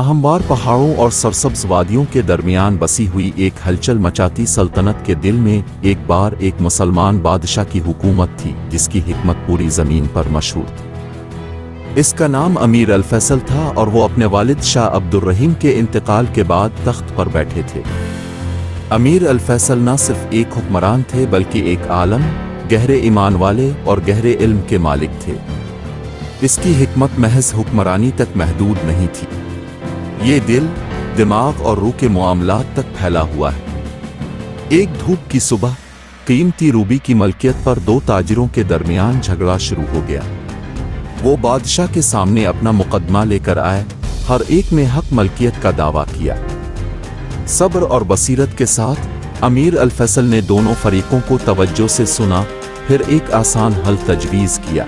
हमवार पहाड़ों और सरसब्ज वादियों के दरमियान बसी हुई एक हलचल मचाती सल्तनत के दिल में एक बार एक मुसलमान बादशाह की हुकूमत थी जिसकी हिकमत पूरी ज़मीन पर मशहूर थी। इसका नाम अमीर अल-फैसल था और वो अपने वालिद शाह अब्दुर्रहीम के इंतकाल के बाद तख्त पर बैठे थे। अमीर अल-फैसल न सिर्फ एक हुक्मरान थे बल्कि एक आलम, गहरे ईमान वाले और गहरे इल्म के मालिक थे। इसकी हिकमत महज हुक्मरानी तक महदूद नहीं थी, ये दिल, दिमाग और रूह के मामलात तक फैला हुआ है। एक धूप की सुबह कीमती रूबी की मलकियत पर दो ताजिरों के दरमियान झगड़ा शुरू हो गया। वो बादशाह के सामने अपना मुकदमा लेकर आए, हर एक ने हक मलकियत का दावा किया। सब्र और बसीरत के साथ अमीर अल-फैसल ने दोनों फरीकों को तवज्जो से सुना, फिर एक आसान हल तजवीज़ किया।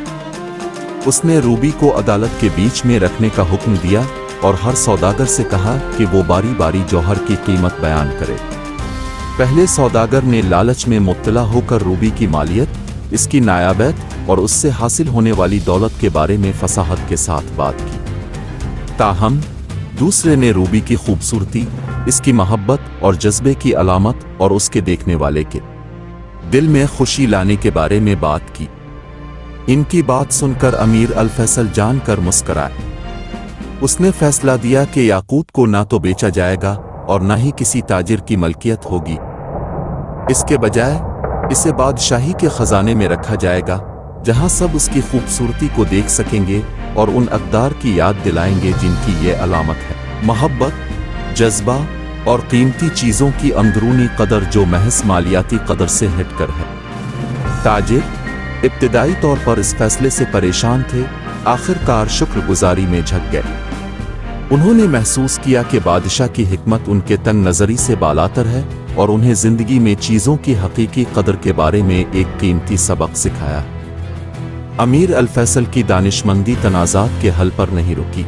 उसने रूबी को अदालत के बीच में रखने का हुक्म दिया और हर सौदागर से कहा कि वो बारी बारी जौहर की कीमत बयान करे। पहले सौदागर ने लालच में मुब्तला होकर रूबी की मालियत, इसकी नायाबत और उससे हासिल होने वाली दौलत के बारे में फसाहत के साथ बात की। ताहम दूसरे ने रूबी की खूबसूरती, इसकी मोहब्बत और जज्बे की अलामत और उसके देखने वाले के दिल में खुशी लाने के बारे में बात की। इनकी बात सुनकर अमीर अल-फैसल जानकर मुस्कराए। उसने फैसला दिया कि याकूत को ना तो बेचा जाएगा और ना ही किसी ताजिर की मलकियत होगी। इसके बजाय इसे बादशाही के खजाने में रखा जाएगा, जहां सब उसकी खूबसूरती को देख सकेंगे और उन अक़दार की याद दिलाएंगे जिनकी ये अलामत है। मोहब्बत, जज्बा और कीमती चीज़ों की अंदरूनी कदर जो महज मालियाती कदर से हटकर है। ताजिर इब्तिदाई तौर पर इस फैसले से परेशान थे, आखिरकार शुक्रगुजारी में झक गए। उन्होंने महसूस किया कि बादशाह की हिकमत उनके तंग नज़री से बालातर है और उन्हें ज़िंदगी में चीज़ों की हकीकी कदर के बारे में एक कीमती सबक सिखाया। अमीर अल-फैसल की दानिशमंदी तनाज़ात के हल पर नहीं रुकी।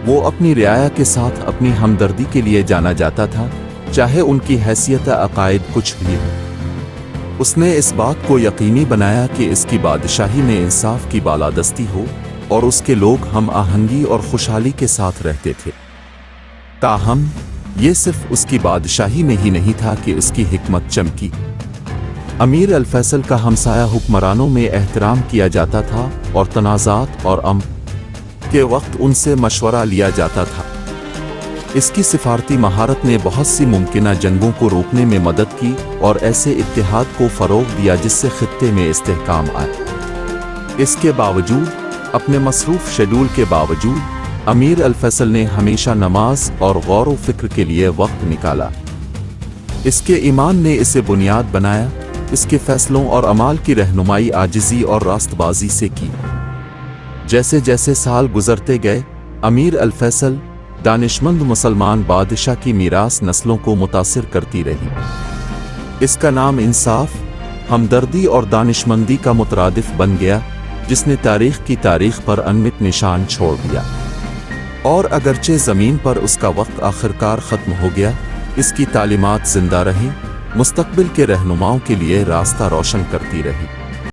वो अपनी रियाया के साथ अपनी हमदर्दी के लिए जाना जाता था, चाहे उनकी हैसियत अकायद कुछ भी हो। उसने इस बात को यकीनी बनाया कि इसकी बादशाही में इंसाफ की बालादस्ती हो और उसके लोग हम आहंगी और खुशहाली के साथ रहते थे। ताहम ये सिर्फ उसकी बादशाही में ही नहीं था कि उसकी हिकमत चमकी। अमीर अल-फैसल का हमसाया हुक्मरानों में एहतराम किया जाता था और तनाज़ात और के वक्त उनसे मशवरा लिया जाता था। इसकी सिफारती महारत ने बहुत सी मुमकिना जंगों को रोकने में मदद की और ऐसे इत्तेहाद को फ़रोग़ दिया जिससे खित्ते में इस्तेहकाम आए। इसके बावजूद, अपने मसरूफ़ शेड्यूल के बावजूद, अमीर अल-फैसल ने हमेशा नमाज और गौर व फिक्र के लिए वक्त निकाला। इसके ईमान ने इसे बुनियाद बनाया। इसके फैसलों और अमाल की रहनुमाई आजिज़ी और रास्तबाजी से की। जैसे जैसे साल गुजरते गए, अमीर अल-फैसल दानिशमंद मुसलमान बादशाह की मीरास नस्लों को मुतासिर करती रही। इसका नाम इंसाफ, हमदर्दी और दानिशमंदी का मुतरादिफ बन गया, जिसने तारीख़ की तारीख़ पर अनमित निशान छोड़ दिया। और अगरचे ज़मीन पर उसका वक्त आखिरकार ख़त्म हो गया, इसकी तालीमात ज़िंदा रहीं, मुस्तक़बिल के रहनुमाओं के लिए रास्ता रोशन करती रही।